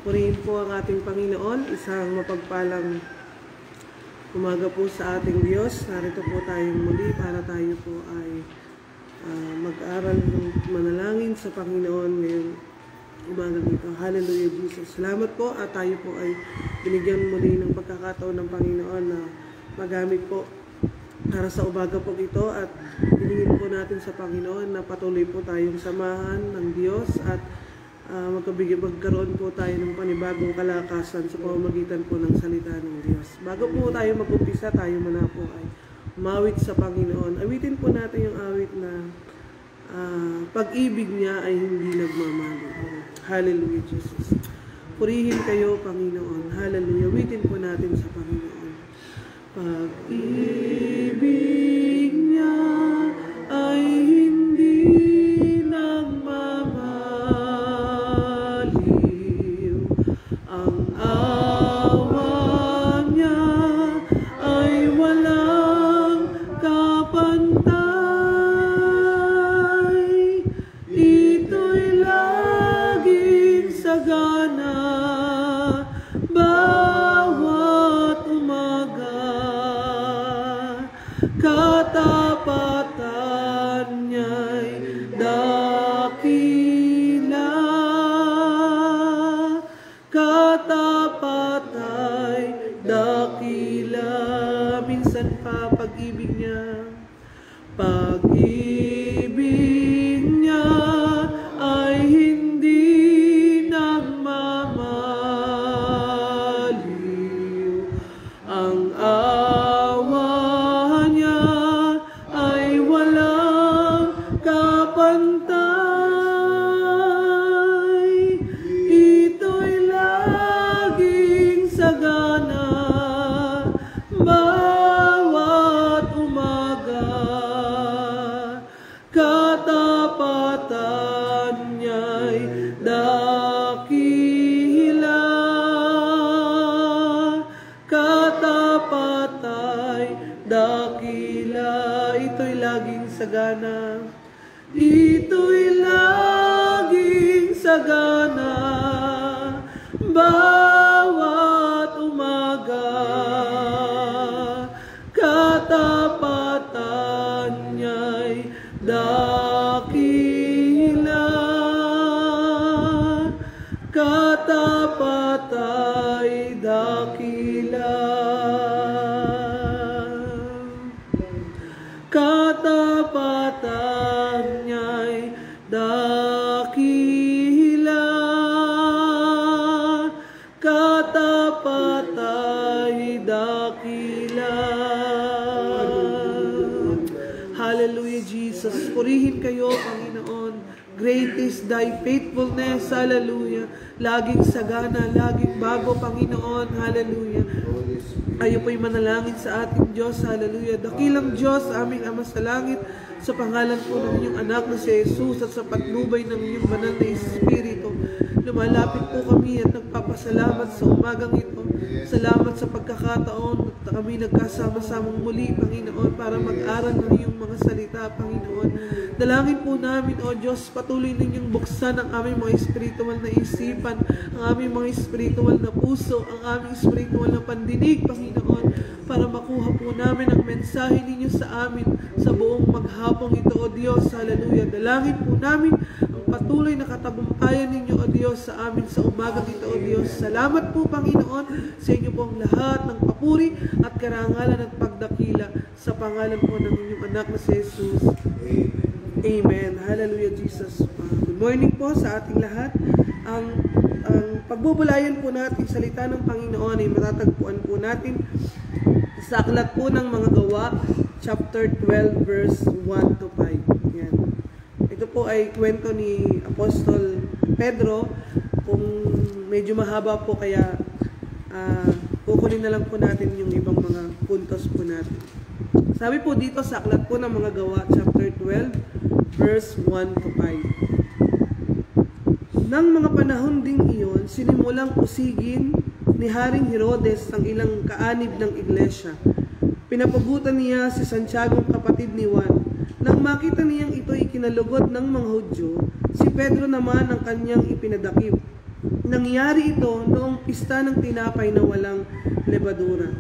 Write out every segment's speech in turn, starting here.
Purihin po ang ating Panginoon. Isang mapagpalang umaga po sa ating Diyos. Narito po tayong muli para tayo po ay mag-aral ng manalangin sa Panginoon ngayong umaga nito. Hallelujah, Jesus. Salamat po at tayo po ay binigyan muli ng pagkakataon ng Panginoon na magamit po para sa umaga po ito, at hilingin po natin sa Panginoon na patuloy po tayong samahan ng Diyos at magkaroon po tayo ng panibagong kalakasan sa pamamagitan po ng salita ng Diyos. Bago po tayo mag-umpisa, tayo muna po ay umawit sa Panginoon. Awitin po natin yung awit na pag-ibig niya ay hindi nagmamali. Hallelujah, Jesus. Purihin kayo, Panginoon. Hallelujah. Awitin po natin sa Panginoon. Pag-ibig niya ay hindi purihin kayo, Panginoon. Great is thy faithfulness. Hallelujah. Laging sagana, laging bago, Panginoon. Hallelujah. Tayo po'y manalangin sa ating Diyos. Hallelujah. Dakilang Diyos, aming Ama sa langit, sa pangalan po ng inyong anak na si Jesus at sa patnubay ng inyong banal na Espiritu, lumalapit po kami at nagpapasalamat sa umagang ito Salamat sa pagkakataon at kami nagkasama-samang muli, Panginoon, para mag-aral ng iyong mga salita, Panginoon. Dalangin po namin, O Diyos, patuloy ninyong buksan ang aming mga espiritual na isipan, ang aming mga espiritual na puso, ang aming espiritual na pandinig, Panginoon, para makuha po namin ang mensahe ninyo sa amin sa buong maghapong ito, O Diyos. Hallelujah. Dalangin po namin ang patuloy na katagumpayan ninyo, O Diyos, sa amin sa umaga dito, O Diyos. Salamat po, Panginoon, sa inyo pong lahat ng papuri at karangalan at pagdakila sa pangalan po ng inyong anak na si Jesus. Amen. Hallelujah, Jesus. Good morning po sa ating lahat. Ang pagbubulayan po natin salita ng Panginoon ay matatagpuan po natin sa aklat po ng mga gawa, chapter 12, verse 1 to 5. Yan. Ito po ay kwento ni Apostol Pedro. Kung medyo mahaba po, kaya kukunin na lang po natin yung ibang mga puntos po natin. Sabi po dito sa aklat po ng mga gawa, chapter 12, verse 1 to 5. Nang mga panahon ding iyon, sinimulang usigin ni Haring Herodes ang ilang kaanib ng iglesia. Pinapagutan niya si Santiago, kapatid ni Juan. Nang makita niyang ito'y kinalugod ng mga Hudyo, si Pedro naman ang kanyang ipinadakip. Nangyari ito noong pista ng tinapay na walang lebadura.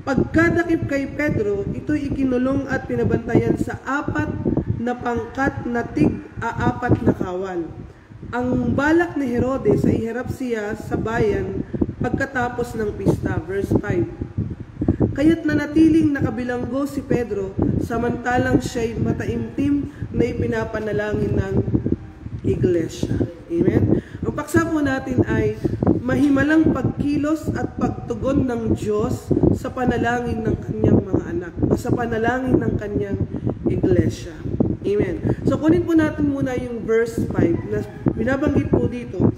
Pagkadakip kay Pedro, ito'y ikinulong at pinabantayan sa 4 na pangkat na tig-4 na kawal. Ang balak ni Herodes ay iharap siya sa bayan pagkatapos ng pista. Verse 5. Kaya't nanatiling nakabilanggo si Pedro, samantalang siya'y mataimtim na ipinapanalangin ng iglesia. Amen? Ang paksa po natin ay mahimalang pagkilos at pagtugon ng Diyos sa panalangin ng kanyang mga anak o sa panalangin ng kanyang iglesia. Amen. So kunin po natin muna yung verse 5 na binabanggit po dito.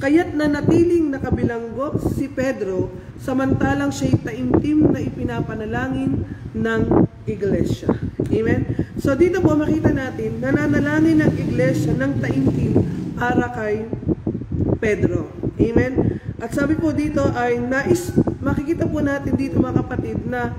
Kaya't nanatiling nakabilanggo si Pedro, samantalang siya'y taimtim na ipinapanalangin ng iglesia. Amen? So dito po makita natin, nananalangin ng iglesia ng taimtim para kay Pedro. Amen? At sabi po dito ay makikita po natin dito mga kapatid na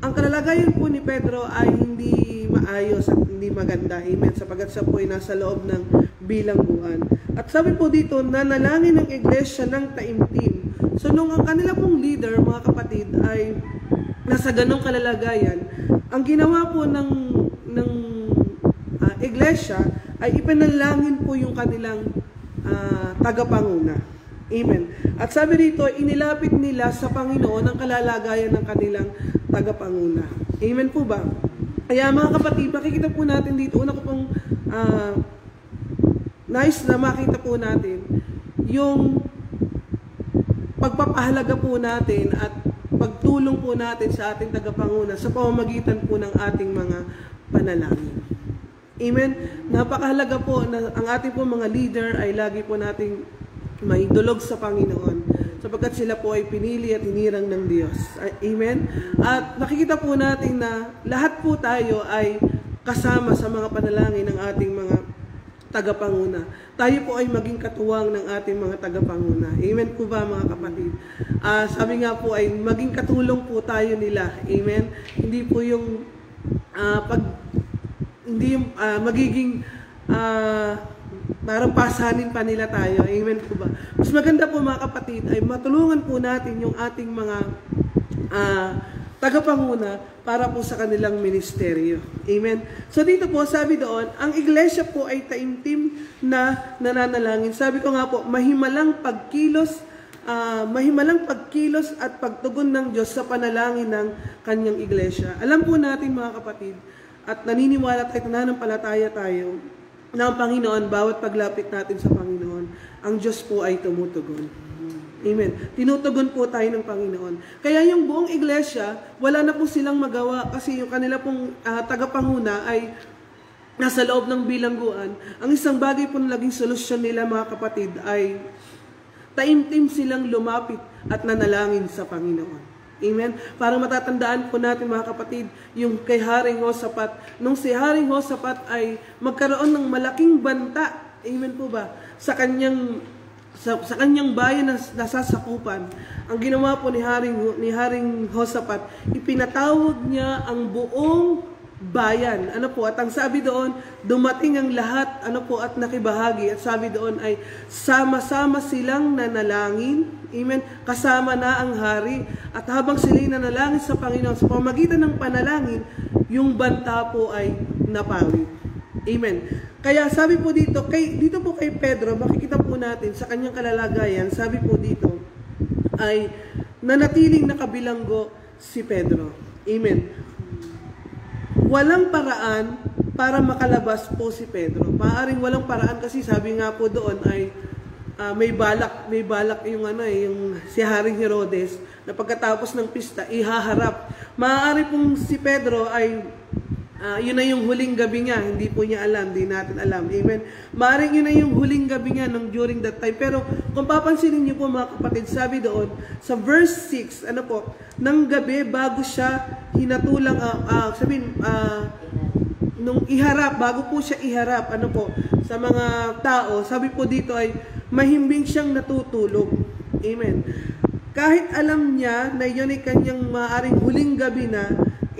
ang kalalagayan po ni Pedro ay hindi maayos at hindi maganda. Amen? Sapagat siya po ay nasa loob ng bilangguan. At sabi po dito, nanalangin ng iglesia ng taimtim. So nung ang kanila pong leader, mga kapatid, ay nasa ganong kalalagayan, ang ginawa po ng iglesia ay ipanalangin po yung kanilang tagapanguna. Amen. At sabi dito, inilapit nila sa Panginoon ang kalalagayan ng kanilang tagapanguna. Amen po ba? Kaya mga kapatid, makikita po natin dito, una ko pong nice na makita po natin yung pagpapahalaga po natin at pagtulong po natin sa ating tagapanguna sa pamamagitan po ng ating mga panalangin. Amen? Napakahalaga po na ang ating po mga leader ay lagi po nating maidulog sa Panginoon sapagkat sila po ay pinili at hinirang ng Diyos. Amen? At nakikita po natin na lahat po tayo ay kasama sa mga panalangin ng ating mga tagapanguna. Tayo po ay maging katuwang ng ating mga tagapanguna. Amen po ba mga kapatid? Sabi nga po ay maging katulong po tayo nila. Amen? Hindi po yung magiging parang pasanin pa nila tayo. Amen po ba? Mas maganda po mga kapatid ay matulungan po natin yung ating mga tagapanguna para po sa kanilang ministeryo. Amen. So dito po, sabi doon, ang iglesia po ay taimtim na nananalangin. Sabi ko nga po, mahimalang pagkilos at pagtugon ng Diyos sa panalangin ng kanyang iglesia. Alam po natin mga kapatid, at naniniwala tayo, nananampalataya tayo, na ang Panginoon, bawat paglapit natin sa Panginoon, ang Diyos po ay tumutugon. Amen. Tinutugon po tayo ng Panginoon. Kaya yung buong iglesia, wala na po silang magawa kasi yung kanila pong tagapanguna ay nasa loob ng bilangguan. Ang isang bagay po na naging solusyon nila mga kapatid ay taimtim silang lumapit at nanalangin sa Panginoon. Amen. Para matatandaan po natin mga kapatid, yung kay Haring Josaphat, nung si Haring Josaphat ay magkaroon ng malaking banta, amen po ba, sa kanyang sa kanyang bayan na nasasakupan, ang ginawa po ni Haring Josaphat, ipinatawag niya ang buong bayan. Ano po? At ang sabi doon, dumating ang lahat, ano po, at nakibahagi. At sabi doon ay sama-sama silang nanalangin. Amen. Kasama na ang hari. At habang sila'y nanalangin sa Panginoon, sa pamagitan ng panalangin, yung banta po ay napawi. Amen. Kaya sabi po dito po kay Pedro, makikita po natin sa kanyang kalalagayan, sabi po dito, ay nanatiling nakabilanggo si Pedro. Amen. Walang paraan para makalabas po si Pedro. Maaaring walang paraan kasi sabi nga po doon ay may balak yung si Haring Herodes na pagkatapos ng pista ihaharap. Maaari pong si Pedro ay yun na yung huling gabi niya, hindi po niya alam, hindi natin alam. Amen. Maaring yun na yung huling gabi niya during that time. Pero kung papansinin niyo po mga kapatid, sabi doon sa verse 6, ano po, ng gabi bago siya hinatulang nung iharap, bago po siya iharap, ano po, sa mga tao, sabi po dito ay mahimbing siyang natutulog. Amen. Kahit alam niya na yun ay kanyang maaring huling gabi na,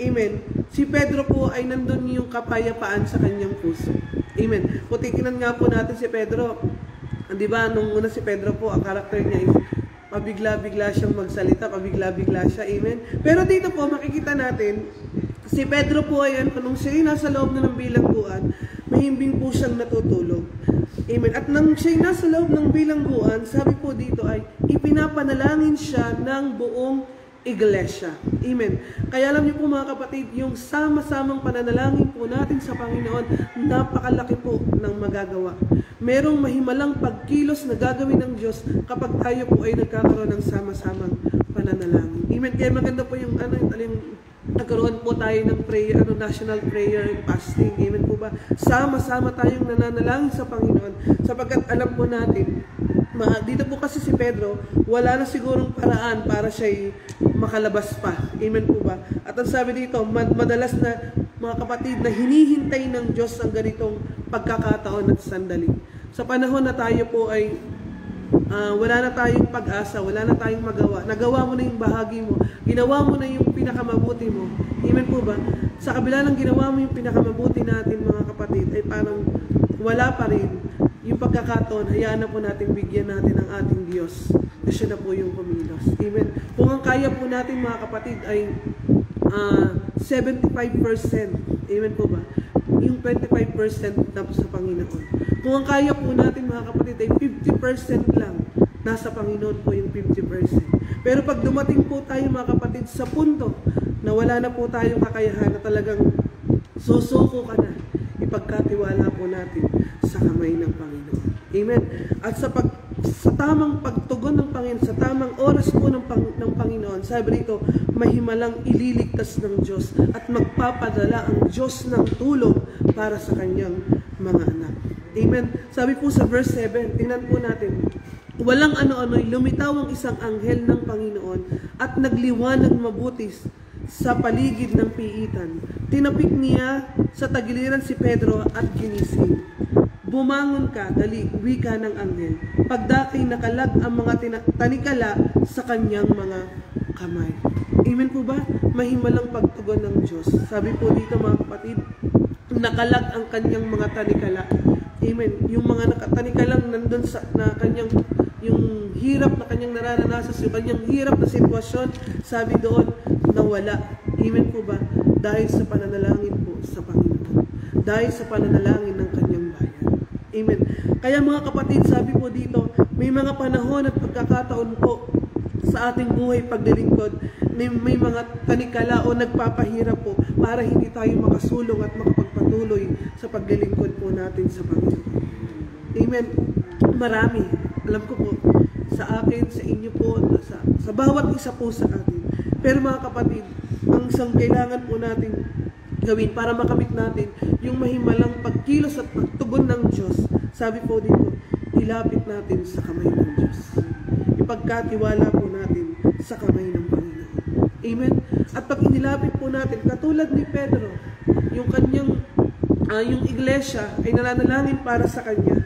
amen, si Pedro po ay nandun yung kapayapaan sa kanyang puso. Amen. Kung titignan nga po natin si Pedro, di ba, nung una si Pedro po, ang karakter niya is pabigla-bigla siyang magsalita, pabigla-bigla siya. Amen. Pero dito po, makikita natin, si Pedro po ay, nung siya nasa loob na ng bilangguan, mahimbing po siyang natutulog. Amen. At nang siya nasa loob ng bilangguan, sabi po dito ay, ipinapanalangin siya ng buong iglesia. Amen. Kaya alam niyo po mga kapatid, yung sama-samang pananalangin po natin sa Panginoon, napakalaki po ng magagawa. Merong mahimalang pagkilos na gagawin ng Diyos kapag tayo po ay nagkakaroon ng sama-samang pananalangin. Amen. Kaya maganda po yung nagkaroon po tayo ng prayer, national prayer and fasting. Amen po ba? Sama-sama tayong nananalangin sa Panginoon sapagkat alam po natin, dito po kasi si Pedro, wala na sigurong paraan para siya makalabas pa. Amen po ba? At ang sabi dito, madalas na mga kapatid na hinihintay ng Diyos ang ganitong pagkakataon at sandali. Sa panahon na tayo po ay wala na tayong pag-asa, wala na tayong magawa. Nagawa mo na yung bahagi mo. Ginawa mo na yung pinakamabuti mo. Amen po ba? Sa kabila ng ginawa mo yung pinakamabuti natin mga kapatid, ay parang wala pa rin yung pagkakataon, hayaan na po natin bigyan natin ang ating Diyos. Na siya na po yung kumilos. Amen. Kung ang kaya po natin mga kapatid ay 75%. Amen po ba? Yung 25% tapos sa Panginoon. Kung ang kaya po natin mga kapatid ay 50% lang, nasa Panginoon po yung 50%. Pero pag dumating po tayo mga kapatid sa punto na wala na po tayong kakayahan na talagang susuko ka na, ipagkatiwala po natin sa kamay ng Panginoon. Amen. At sa tamang pagtugon ng Panginoon, sa tamang oras po ng Panginoon, sabi rito, mahimalang ililigtas ng Diyos at magpapadala ang Diyos ng tulong para sa kanyang mga anak. Amen. Sabi po sa verse 7, tingnan po natin, walang ano-ano'y lumitaw ang isang anghel ng Panginoon at nagliwanag mabutis sa paligid ng piitan. Tinapik niya sa tagiliran si Pedro at ginising. Bumangon ka, dali, wika ng anghel. Pagdating nakalag ang mga tanikala sa kanyang mga kamay. Amen po ba? Mahimalang pagtugon ng Diyos. Sabi po dito mga kapatid, nakalag ang kanyang mga tanikala. Amen. Yung mga nakatanikalang nandun sa yung hirap na kanyang nararanasan, yung kanyang hirap na sitwasyon, sabi doon, nawala. Amen po ba? Dahil sa pananalangin po sa Panginoon. Dahil sa pananalangin ng kanyang bayan. Amen. Kaya mga kapatid, sabi po dito, may mga panahon at pagkakataon po sa ating buhay paglilingkod, may mga tanikala o nagpapahirap po para hindi tayo makasulong at makapagpatuloy sa paglilingkod po natin sa Panginoon. Amen. Marami. Alam ko po, sa akin, sa inyo po, sa bawat isa po sa atin. Pero mga kapatid, ang isang kailangan po natin gawin para makamit natin yung mahimalang pagkilos at pagtugon ng Diyos, sabi po dito, ilapit natin sa kamay ng Diyos. Ipagkatiwala po natin sa kamay ng Panginoon. Amen? At pag inilapit po natin, katulad ni Pedro, yung kanyang, yung iglesia ay nananalangin para sa kanya.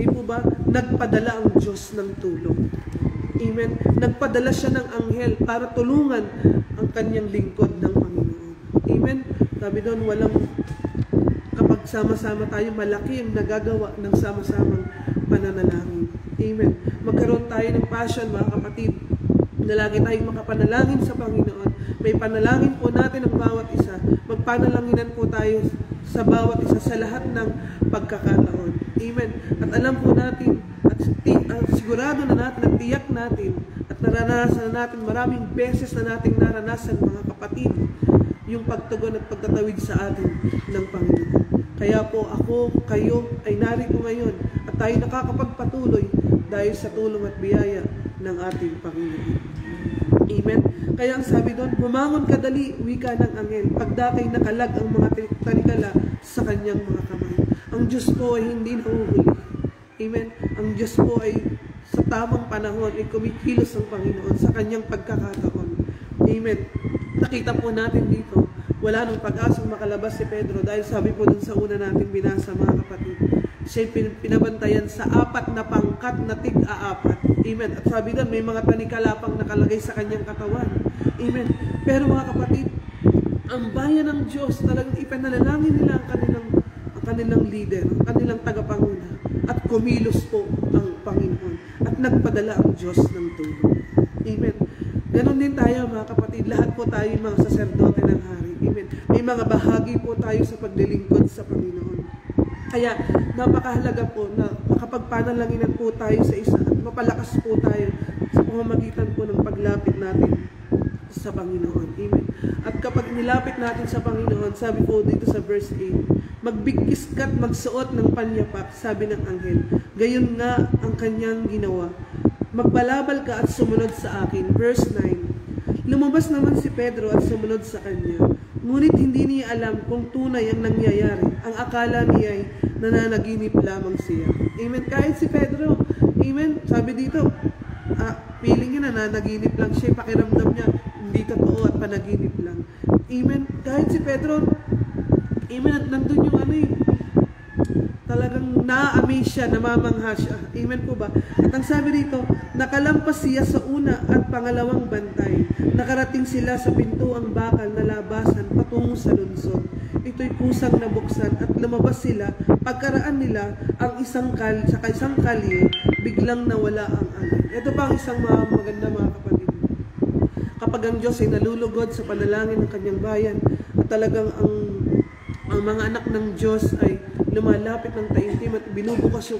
Di po ba? Nagpadala ang Diyos ng tulong. Amen. Nagpadala siya ng anghel para tulungan ang kanyang lingkod ng Panginoon. Amen. Sabi doon, kapag sama-sama tayo, malaki ang nagagawa ng sama-samang pananalangin. Amen. Magkaroon tayo ng passion, mga kapatid, na lagi tayong makapanalangin sa Panginoon. May panalangin po natin ang bawat isa. Magpanalanginan po tayo sa bawat isa sa lahat ng pagkakataon. Amen. At alam po natin, at sigurado na natin, at tiyak natin, at naranasan na natin, maraming beses na nating naranasan, mga kapatid, yung pagtugon at pagtatawid sa atin ng Panginoon. Kaya po ako, kayo ay narito ngayon at tayo nakakapagpatuloy dahil sa tulong at biyaya ng ating Panginoon. Amen. Kaya ang sabi doon, bumangon kadali, wika ng anghel, pagdakay nakalag ang mga tanikala sa kanyang mga kamay. Ang Diyos po ay hindi nahuhuli. Amen. Ang Diyos po ay sa tamang panahon ay kumikilos ang Panginoon sa kanyang pagkakataon. Amen. Nakita po natin dito, wala nang pag-asang makalabas si Pedro dahil sabi po dun sa una natin binasa, mga kapatid, siya pinabantayan sa 4 na pangkat na tig-a-4. Amen. At sabi doon, may mga tanikalapang nakalagay sa kanyang katawan. Amen. Pero mga kapatid, ang bayan ng Diyos, talagang ipanalangin nila ang kanilang leader, ang kanilang tagapanguna. At kumilos po ang Panginoon. At nagpadala ang Diyos ng tulong. Amen. Ganon din tayo, mga kapatid. Lahat po tayo mga saserdote ng hari. Amen. May mga bahagi po tayo sa paglilingkod sa Panginoon. Kaya napakahalaga po na makapagpanalanginan po tayo sa isa at mapalakas po tayo sa pamamagitan po ng paglapit natin sa Panginoon. Amen. At kapag nilapit natin sa Panginoon, sabi po dito sa verse 8, magbigkis ka't magsuot ng panyapak, sabi ng anghel. Gayon nga ang kanyang ginawa. Magbalabal ka at sumunod sa akin. Verse 9. Lumabas naman si Pedro at sumunod sa kanya. Ngunit hindi niya alam kung tunay ang nangyayari. Ang akala niya ay nananaginip lamang siya. Amen. Kahit si Pedro, amen, sabi dito, feeling niya nananaginip lang siya. Pakiramdam niya, hindi totoo at panaginip lang. Amen. Kahit si Pedro, amen, at nandun yung talagang na-amaze siya, namamangha siya. Amen po ba? At ang sabi dito, nakalampas siya sa una at pangalawang bantay. Nakarating sila sa pintuang bakal na labasan patungo sa lungsod. Ito'y kusang nabuksan at lumabas sila. Pagkaraan nila ang isang kalye, biglang nawala ang angin. Ito pa ang isang maganda, mga kapatid. Kapag ang Diyos ay nalulugod sa panalangin ng kanyang bayan at talagang ang mga anak ng Diyos ay lumalapit ng taimtim at binubukas yung